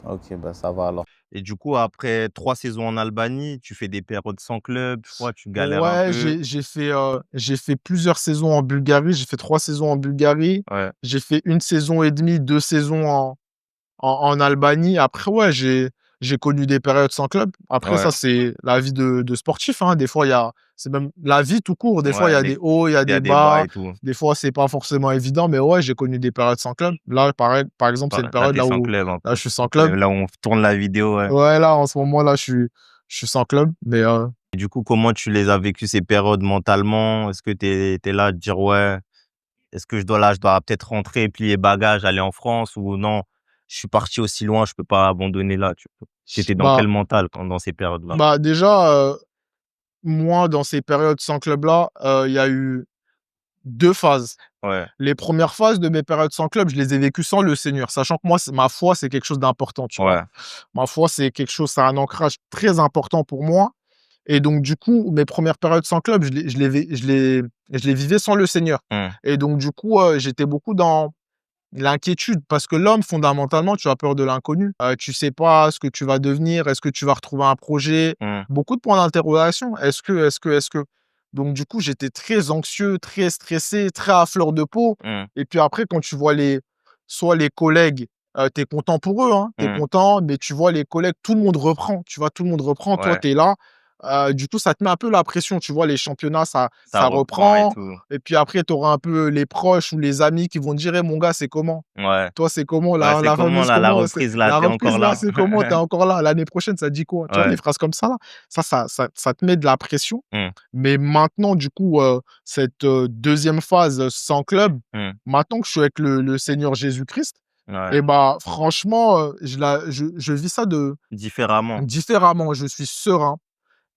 Ok, bah ça va alors. Et du coup, après 3 saisons en Albanie, tu fais des périodes sans club, je crois, tu galères un Ouais, peu. j'ai fait plusieurs saisons en Bulgarie. J'ai fait 3 saisons en Bulgarie. Ouais, J'ai fait 1 saison et demie, 2 saisons en Albanie. Après, ouais, j'ai connu des périodes sans club. Après, ouais, ça, c'est la vie de sportif, hein. Des fois, c'est même la vie tout court. Des fois, il y ouais, a des hauts, il y a il y a des des bas bas. et tout. Des fois, c'est pas forcément évident. Mais ouais, j'ai connu des périodes sans club. Là, pareil, par exemple, c'est une Là, période tu es là sans où club en là, je plus. suis sans club. Là où on tourne la vidéo, ouais. Ouais, là, en ce moment, là, je suis sans club. Mais Et du coup, comment tu les as vécues ces périodes mentalement? Est-ce que tu es là à te dire: «Ouais, est-ce que je dois peut-être rentrer, plier bagages, aller en France» ou «Non, je suis parti aussi loin, je peux pas abandonner là», tu étais dans bah, quel mental dans ces périodes-là? déjà, moi, dans ces périodes sans club-là, il y a eu 2 phases. Ouais, Les premières phases de mes périodes sans club, je les ai vécues sans le Seigneur, sachant que moi, ma foi, c'est quelque chose d'important, tu vois? ouais, Ma foi, c'est un ancrage très important pour moi et donc du coup, mes premières périodes sans club, je les vivais sans le Seigneur mmh, et donc du coup, j'étais beaucoup dans l'inquiétude parce que l'homme, fondamentalement, tu as peur de l'inconnu. Tu sais pas ce que tu vas devenir, est-ce que tu vas retrouver un projet? mmh, Beaucoup de points d'interrogation. Est-ce que? Donc du coup, j'étais très anxieux, très stressé, très à fleur de peau mmh, et puis après quand tu vois soit les collègues, tu es content pour eux, hein, tu es mmh, content, mais tu vois les collègues, tout le monde reprend, tu vois? Tout le monde reprend, toi, ouais, tu es là. Du coup, ça te met un peu la pression, tu vois? Les championnats, ça ça reprend et reprend tout. et puis après, tu auras un peu les proches ou les amis qui vont te dire: «Eh mon gars, c'est comment? Ouais, Toi, c'est comment ouais, c'est la comment fameuse là, la comment? C'est reprise là, la tu es reprise encore là, là? c'est comment? Tu es encore là, l'année prochaine, ça dit quoi?» Tu vois, les Ouais, phrases comme ça là, ça te met de la pression. mmh, Mais maintenant, du coup, cette, 2e phase sans club, mmh, maintenant que je suis avec le Seigneur Jésus-Christ, Ouais. Et bah, franchement, je vis ça Différemment. différemment. Je suis serein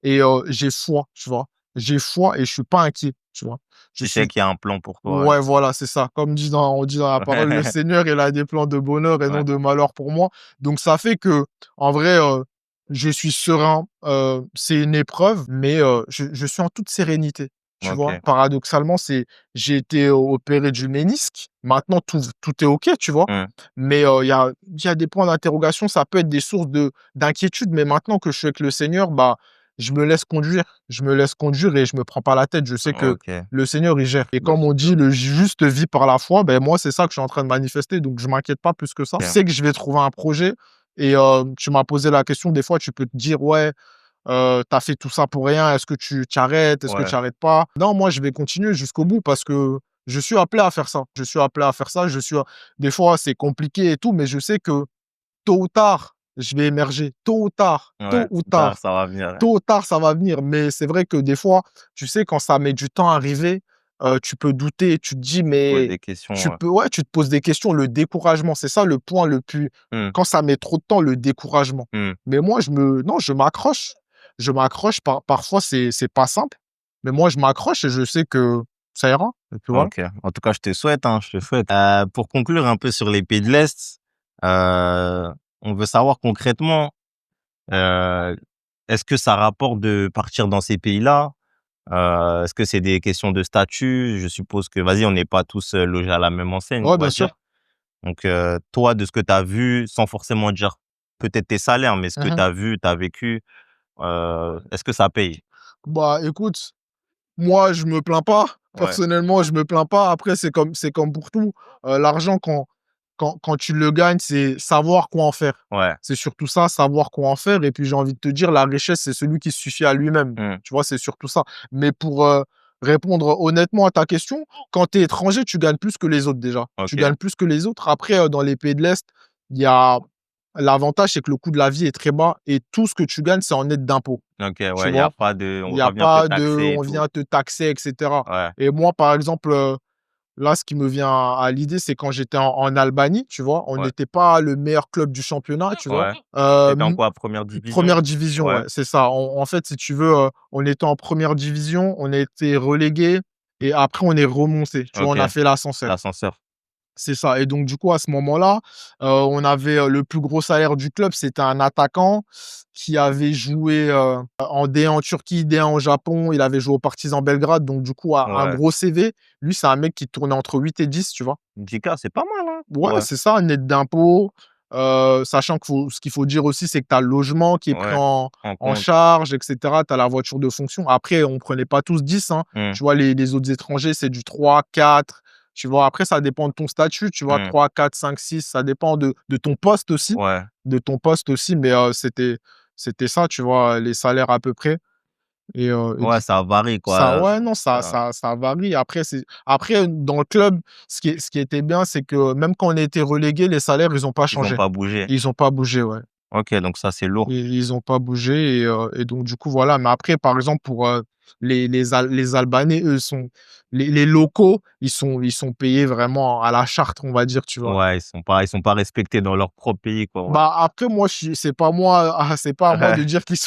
et j'ai foi, tu vois? J'ai foi et je suis pas inquiet, tu vois? Je Tu sais suis qu'il y a un plan pour toi, Ouais, voilà, c'est ça. Comme on dit dans la parole, le ouais. Seigneur, il a des plans de bonheur et non Ouais. de malheur pour moi. Donc ça fait que, en vrai, je suis serein. C'est une épreuve, mais je suis en toute sérénité, tu vois? OK. Paradoxalement, j'ai été opéré du ménisque. Maintenant, tout est OK, tu vois? Mmh. Mais il y a des points d'interrogation. Ça peut être des sources d'inquiétude, mais maintenant que je suis avec le Seigneur, bah, je me laisse conduire. Je me laisse conduire et je me prends pas la tête. Je sais que OK. le Seigneur, il gère. Et Bah, comme on dit, le juste vit par la foi, ben moi, c'est ça que je suis en train de manifester, donc je m'inquiète pas plus que ça. Je OK. sais que je vais trouver un projet et tu m'as posé la question, des fois, tu peux te dire: «Ouais, tu fait tout ça pour rien, est-ce que tu arrêtes? Est-ce que Ouais. tu arrêtes pas?» Non, moi, je vais continuer jusqu'au bout parce que je suis appelé à faire ça. Je suis appelé à faire ça, des fois, c'est compliqué et tout, mais je sais que tôt ou tard, je vais émerger. Ouais. Tôt ou Tard, tard. ça va venir. Tôt ou tard, ça va venir, mais c'est vrai que des fois, tu sais, quand ça met du temps à arriver, tu peux douter, tu te dis: Tu te poses «Mais» des questions, tu te poses des questions, le découragement, c'est ça le point le plus Mmh. quand ça met trop de temps, le découragement. Mmh. Mais moi, non, je m'accroche. Je m'accroche, parfois c'est pas simple, mais moi je m'accroche et je sais que ça ira et puis voilà. OK. En tout cas, je te souhaite, hein, je te souhaite. Pour conclure un peu sur les pays de l'Est, on veut savoir concrètement, heu, est-ce que ça rapporte de partir dans ces pays-là? Est-ce que c'est des questions de statut? Je suppose que, vas-y, on n'est pas tous, logés à la même enseigne, Ouais, on bien va dire. sûr. Donc, toi, de ce que tu as vu, sans forcément dire peut-être tes salaires, mais ce que tu Mmh. as vu, tu as vécu, est-ce que ça paye? Bah, écoute, moi, je me plains pas. Ouais, Personnellement, je me plains pas. Après, c'est comme pour tout. L'argent, quand tu le gagnes, c'est savoir quoi en faire. ouais. C'est surtout ça, savoir quoi en faire. Et puis, j'ai envie de te dire, la richesse, c'est celui qui se suffit à lui-même. Mmh. Tu vois, c'est surtout ça. Mais pour répondre honnêtement à ta question, quand tu es étranger, tu gagnes plus que les autres déjà. Tu OK. gagnes plus que les autres. Après, dans les pays de l'Est, il y a l'avantage, c'est que le coût de la vie est très bas et tout ce que tu gagnes, c'est en net d'impôts. OK, Tu ouais, il y a vois? pas de Il on y va a pas venir te pas de taxer et on tout. vient te taxer et cetera Ouais, et moi, par exemple, là, ce qui me vient à l'idée, c'est quand j'étais en Albanie, tu vois? On ouais, n'était pas le meilleur club du championnat, tu vois? ouais. Tu en quoi? Première division? 1 division, Ouais, ouais, c'est ça. En fait, si tu veux, on était en première division, on a été relégués et après on est remonté. Tu vois? On OK. a fait l'ascenseur. L'ascenseur. C'est ça et donc du coup, à ce moment-là, on avait, le plus gros salaire du club, c'était un attaquant qui avait joué, en D1 en Turquie, D1 au Japon. Il avait joué au Partizan Belgrade, donc du coup, un Ouais. gros CV. Lui, c'est un mec qui tournait entre 8 et 10, tu vois? 10 K, c'est pas mal, hein? Ouais, Ouais, c'est ça, net d'impôts, sachant ce qu'il faut dire aussi, c'est que tu as le logement qui est pris ouais. En en compte. charge et cetera. Tu as la voiture de fonction. Après, on prenait pas tous 10, hein. Mmh. Tu vois, les autres étrangers, c'est du 3, 4. Tu vois? Après, ça dépend de ton statut, tu vois? Mmh. 3, 4, 5, 6, ça dépend de ton poste aussi Ouais, mais c'était ça, tu vois, les salaires à peu près et ouais, ça varie, ça quoi. ouais, non, ça Ça ça ça varie. Après, dans le club, ce qui était bien, c'est que même quand on a été relégués, les salaires, ils ont pas ils ont changé. pas bougé. Ils ont pas bougé, ouais. OK, donc ça, c'est lourd. Ils ont pas bougé et donc du coup, voilà. Mais après, par exemple, pour, les Albanais, eux, les locaux, ils sont payés vraiment à la charte, on va dire, tu vois? Ouais, ils sont pas respectés dans leur propre pays, quoi, ouais. Bah, après moi c'est pas à moi de dire qu'ils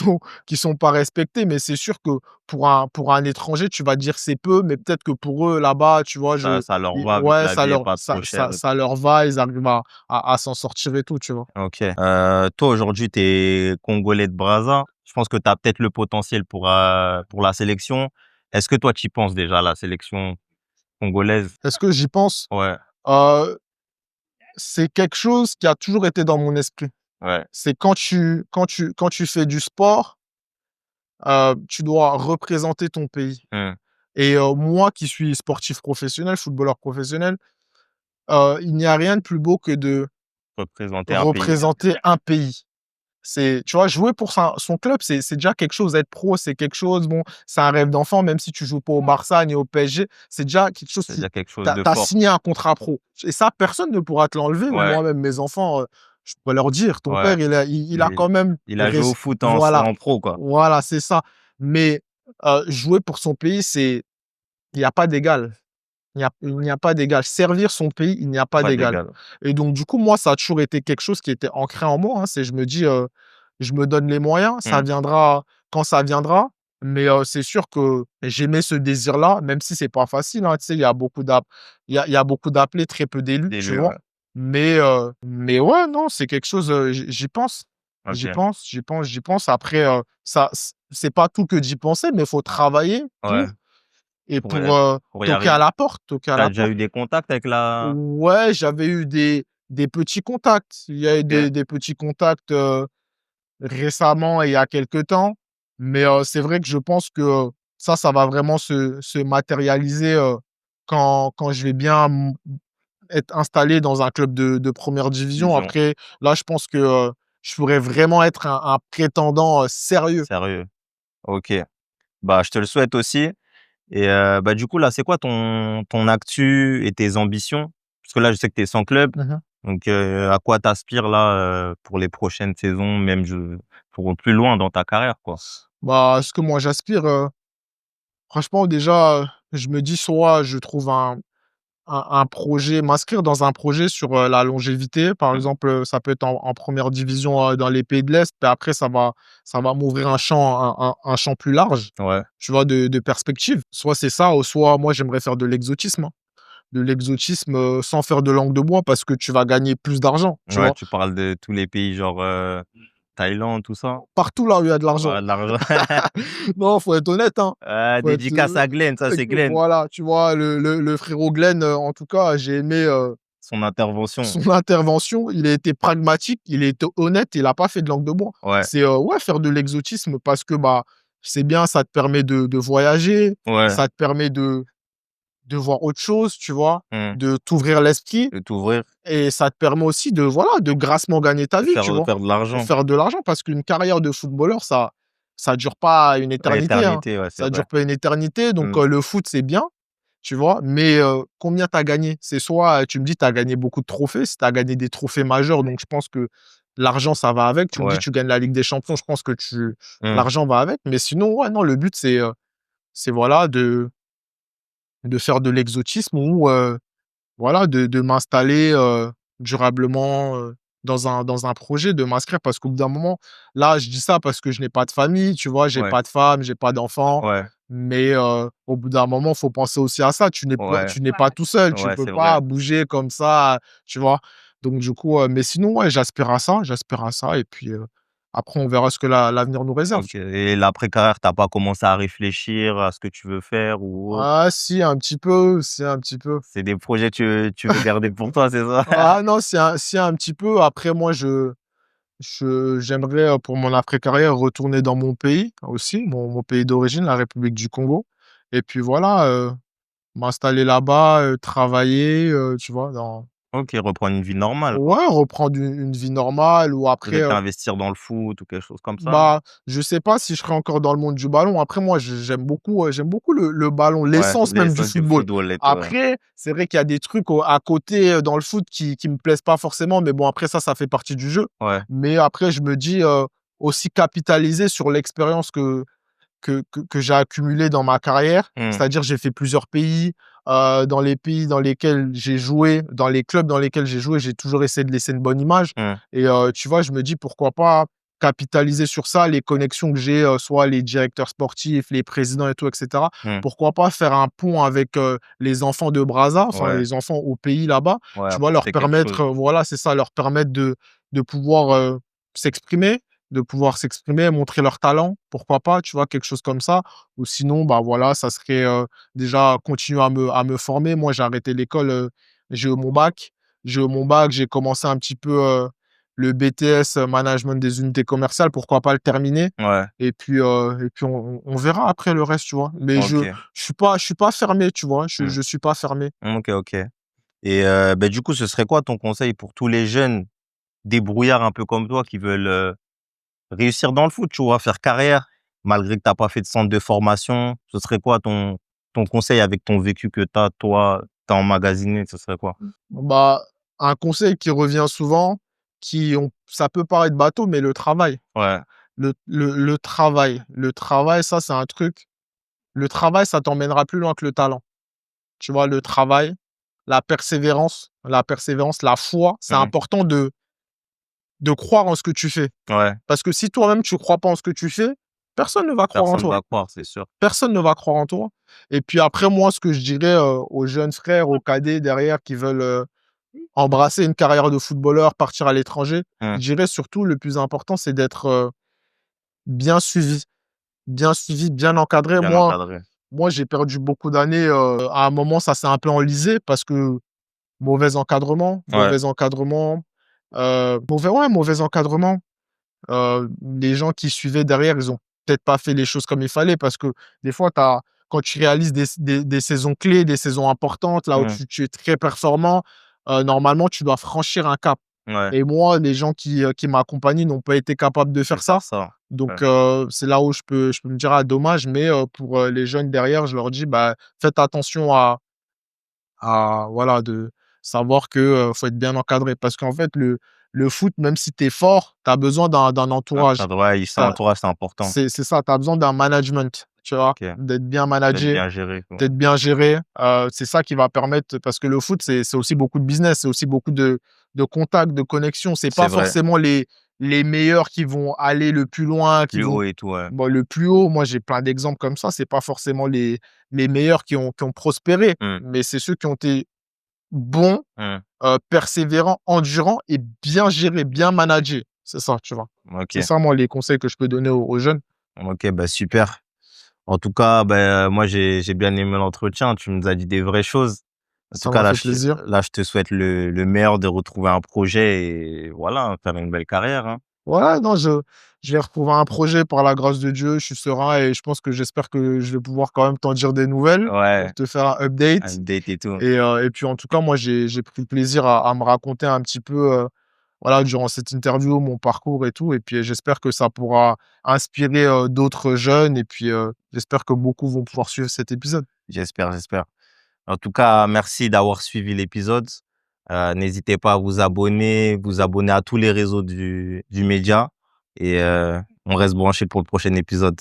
sont pas respectés, mais c'est sûr que pour un étranger, tu vas dire c'est peu, mais peut-être que pour eux là-bas, tu vois, Ça leur i va vu que ouais, la vie est pas trop chère et ça leur va, ils arrivent à s'en sortir et tout, tu vois? OK. Toi, aujourd'hui, tu es Congolais de Brazza. Je pense que tu as peut-être le potentiel pour la sélection. Est-ce que toi, tu y penses déjà à la sélection congolaise? Est-ce que j'y pense? Ouais, Heu, c'est quelque chose qui a toujours été dans mon esprit. ouais. C'est quand tu fais du sport, tu dois représenter ton pays Mmh. et moi qui suis sportif professionnel, footballeur professionnel, il n'y a rien de plus beau que de Représenter un pays. représenter un pays. Tu vois, jouer pour son club, c'est déjà quelque chose. Être pro, c'est quelque chose, bon, c'est un rêve d'enfant, même si tu joues pas au Barça ni au PSG, c'est déjà quelque chose C'est qui déjà quelque tu chose de as fort. signé un contrat pro et ça, personne ne pourra te l'enlever ou Ouais, moi-même mes enfants, je pourrais leur dire: «Ton ouais. père, il a Il quand même il a joué au rés» foot voilà, en pro, quoi. voilà, c'est ça. Mais jouer pour son pays, il y a pas d'égal. Il n'y a pas d'égal. Servir son pays, il n'y a pas Pas d'égal. d'égal. Et donc, du coup, moi, ça a toujours été quelque chose qui était ancré en moi, hein. C'est, je me dis, je me donne les moyens, ça Mmh. viendra quand ça viendra. Mais c'est sûr que j'aimais ce désir-là, même si c'est pas facile, hein. Tu sais, il y a beaucoup d'appelés, très peu d'élus, tu D'élus, vois. ouais. Mais ouais, non, c'est quelque chose, j'y pense. J'y OK. pense, j'y pense, j'y pense. Après, c'est pas tout que d'y penser, mais il faut travailler Ouais. pour et Pour, heu, pour y toquer à arriver. la porte, toquer à Tu as la déjà porte. eu des contacts avec la Ouais, j'avais eu des petits contacts. Il y a eu OK. des petits contacts, récemment et il y a quelque temps. Mais, c'est vrai que je pense que ça va vraiment se matérialiser, quand je vais bien être installé dans un club de 1re division. Vision. Après, là, je pense que, je pourrais vraiment être un prétendant, sérieux. Sérieux? OK. Bah, je te le souhaite aussi et bah, du coup, là, c'est quoi ton actu et tes ambitions? Parce que là, je sais que tu es sans club, Mmh. donc à quoi tu aspires là, pour les prochaines saisons, même pour plus loin dans ta carrière, quoi? Bah, ce que moi j'aspire, franchement déjà, je me dis soit je trouve un projet, m'inscrire dans un projet sur, la longévité. Par Mmh. exemple, ça peut être en 1re division, dans les pays de l'Est, puis après ça va m'ouvrir un champ plus large, Ouais. tu vois, de perspectives. Soit c'est ça, ou soit moi j'aimerais faire de l'exotisme, hein. De l'exotisme, sans faire de langue de bois parce que tu vas gagner plus d'argent, tu Ouais, vois? tu parles de tous les pays genre, Thaïlande, tout ça? Partout là où il y a de l'argent. Ouais, de l'argent. Non, faut être honnête, hein. Faut être, Dédicace à Glenn, ça, c'est Glenn, voilà, tu vois? Le frérot Glenn, en tout cas, j'ai aimé, son intervention. son intervention. Il a été pragmatique, il a été honnête, il a pas fait de langue de bois. Ouais, C'est, ouais, faire de l'exotisme parce que, bah, c'est bien, ça te permet de voyager, ouais. ça te permet de voir autre chose, tu vois? Mmh. De t'ouvrir l'esprit De t'ouvrir, et ça te permet aussi de, voilà, de grassement gagner ta de vie, tu faire vois? faire de De l'argent. faire de l'argent parce qu'une carrière de footballeur, ça dure pas une éternité, hein. Éternité, ouais, c'est Ça vrai. dure pas une éternité donc Mmh. le foot, c'est bien, tu vois? Mais combien tu as gagné? C'est soit, tu me dis: «Tu as gagné beaucoup de trophées», si tu as gagné des trophées majeurs, donc je pense que l'argent, ça va avec. Tu me dis: Ouais. «Tu gagnes la Ligue des champions», je pense que Mmh. l'argent va avec. Mais sinon, ouais, non, le but, c'est voilà, de faire de l'exotisme ou voilà, de m'installer, durablement, dans un projet, de m'inscrire parce qu'au bout d'un moment, là, je dis ça parce que je n'ai pas de famille, tu vois? J'ai Ouais, pas de femme, j'ai pas d'enfant, ouais, mais au bout d'un moment, faut penser aussi à ça. ouais, Tu n'es pas tout seul, tu ouais, peux c'est vrai. pas bouger comme ça, tu vois? Donc du coup, mais sinon, ouais, j'aspire à ça et puis, après on verra ce que l'avenir nous réserve. OK et l'après-carrière, tu as pas commencé à réfléchir à ce que tu veux faire ou autre? Ah si, un petit peu, si un petit peu. C'est des projets que tu veux garder pour toi, c'est ça? Ah non, si un petit peu. Après moi, j'aimerais, pour mon après-carrière, retourner dans mon pays aussi, mon pays d'origine, la République du Congo et puis voilà, m'installer là-bas, travailler, tu vois? OK, reprendre une vie normale, quoi. Ouais, reprendre une vie normale ou après, Peut-être investir dans le foot ou quelque chose comme ça? bah, je sais pas si je serai encore dans le monde du ballon. Après moi, j'aime beaucoup le ballon, Ouais, l'essence même du l'essence du football. football et tout, ouais. Après, c'est vrai qu'il y a des trucs au à côté, dans le foot qui me plaisent pas forcément, mais bon après ça fait partie du jeu. Ouais. Mais après je me dis, aussi capitaliser sur l'expérience que j'ai accumulée dans ma carrière. Mmh. C'est-à-dire j'ai fait plusieurs pays, dans les pays dans lesquels j'ai joué, dans les clubs dans lesquels j'ai joué, j'ai toujours essayé de laisser une bonne image Mmh. et tu vois, je me dis: «Pourquoi pas capitaliser sur ça?» Les connexions que j'ai, soit les directeurs sportifs, les présidents et tout et cetera. Mmh. Pourquoi pas faire un pont avec, les enfants de Brazza, enfin Ouais, les enfants au pays là-bas, ouais, tu vois? Leur apporter quelque permettre, chose. voilà, c'est ça, leur permettre de pouvoir, s'exprimer montrer leur talent, pourquoi pas, tu vois? Quelque chose comme ça. Ou sinon, bah, voilà, ça serait, déjà continuer à me former. Moi, j'ai arrêté l'école, j'ai eu mon bac. J'ai commencé un petit peu, le BTS, management des unités commerciales, pourquoi pas le terminer? Ouais, Et puis on verra après le reste, tu vois? Mais OK. je suis pas fermé, tu vois? Mmh. Je suis pas fermé. OK, OK et bah, du coup, ce serait quoi ton conseil pour tous les jeunes débrouillards un peu comme toi qui veulent, réussir dans le foot, tu vois? Faire carrière, malgré que tu as pas fait de centre de formation. Ce serait quoi ton conseil avec ton vécu que tu as emmagasiné, ce serait quoi? Bah, un conseil qui revient souvent, ça peut paraître bateau, mais le travail. Ouais, Le travail, ça, c'est un truc. Le travail, ça t'emmènera plus loin que le talent. tu vois? Le travail, la persévérance, la foi. C'est Mmh. important de croire en ce que tu fais. Ouais, Parce que si toi-même tu crois pas en ce que tu fais, personne ne va croire en personne toi. va croire, c'est sûr. Personne ne va croire en toi. Et puis après, moi, ce que je dirais, aux jeunes frères, aux cadets derrière qui veulent, embrasser une carrière de footballeur, partir à l'étranger, Mmh. je dirais surtout le plus important, c'est d'être, bien suivi. Bien suivi, bien encadré. Bien Moi encadré. moi, j'ai perdu beaucoup d'années, à un moment, ça s'est un peu enlisé parce que Ouais. mauvais encadrement, mauvais encadrement. Les gens qui suivaient derrière, ils ont peut-être pas fait les choses comme il fallait parce que des fois, quand tu réalises des saisons clés, des saisons importantes, là où Mmh. tu es très performant, normalement, tu dois franchir un cap. Ouais, Et moi, les gens qui m'accompagnaient n'ont pas été capables de de faire faire ça. ça. Ouais. Donc, c'est là où je peux me dire: «Ah dommage», mais, pour, les jeunes derrière, je leur dis: «Bah, faites attention à voilà, de savoir que, faut être bien encadré». Parce qu'en fait, le foot, même si tu es fort, tu as besoin d'un Un entourage. cadre, ouais, c'est Tu l'entourage, c'est important. c'est ça, tu as besoin d'un management, tu vois? OK. D'être bien D'être managé, bien géré, quoi. d'être bien géré, c'est ça qui va permettre parce que le foot, c'est aussi beaucoup de business, c'est aussi beaucoup de contacts, de connexions. C'est C'est pas vrai. forcément les meilleurs qui vont aller le plus loin, qui Plus vont haut et tout, ouais. bon, le plus haut, moi, j'ai plein d'exemples comme ça, c'est pas forcément les meilleurs qui ont prospéré, Mmh. mais c'est ceux qui ont été bons, Mmh. persévérants, endurants et bien gérés, bien managés. C'est ça, tu vois? C'est OK. ça, moi, les conseils que je peux donner aux jeunes. OK, bah, super. En tout cas, moi, j'ai bien aimé l'entretien. Tu nous as dit des vraies choses. En tout Ça cas, m'a fait plaisir. là, je te souhaite le meilleur de retrouver un projet et voilà, faire une belle carrière, hein. Ouais, non, je vais retrouver un projet par la grâce de Dieu, je suis serein et je pense que j'espère que je vais pouvoir quand même t'en dire des nouvelles Ouais, pour te faire un update update et tout. et puis, en tout cas, moi, j'ai pris plaisir à me raconter un petit peu, voilà, durant cette interview, mon parcours et tout et puis, j'espère que ça pourra inspirer, d'autres jeunes et puis, j'espère que beaucoup vont pouvoir suivre cet épisode. J'espère, j'espère. En tout cas, merci d'avoir suivi l'épisode. N'hésitez pas à vous abonner à tous les réseaux du média et on reste branché pour le prochain épisode.